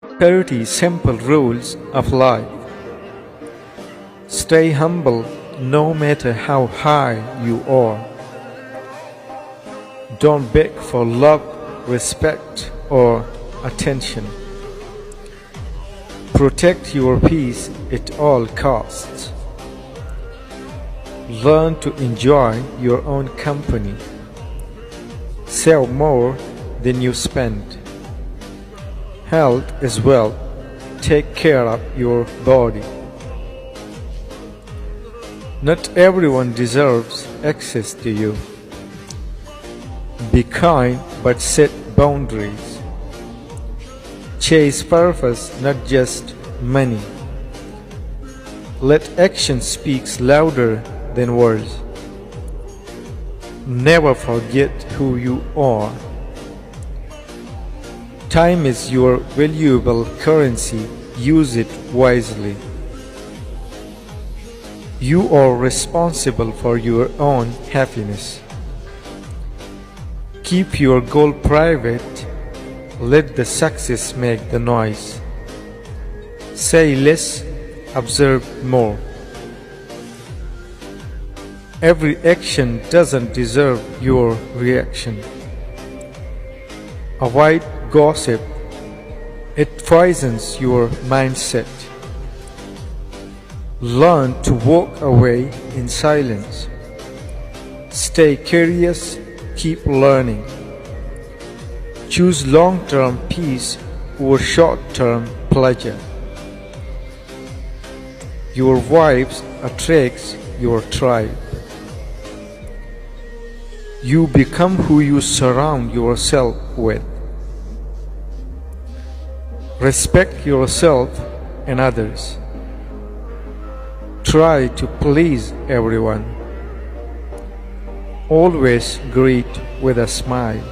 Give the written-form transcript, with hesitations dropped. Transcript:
30 simple rules of life. Stay humble no matter how high you are. Don't beg for love, respect, or attention. Protect your peace at all costs. Learn to enjoy your own company. Save more than you spend. Health is wealth. Take care of your body. Not everyone deserves access to you. Be kind but set boundaries. Chase purpose, not just money. Let action speak louder than words. Never forget who you are. Time is your valuable currency. Use it wisely. You are responsible for your own happiness. Keep your goal private. Let the success make the noise. Say less, observe more. Every action doesn't deserve your reaction. Avoid gossip. It poisons your mindset. Learn to walk away in silence. Stay curious, keep learning. Choose long-term peace over short-term pleasure. Your vibes attracts your tribe. You become who you surround yourself with. Respect yourself and others. Try to please everyone. Always greet with a smile.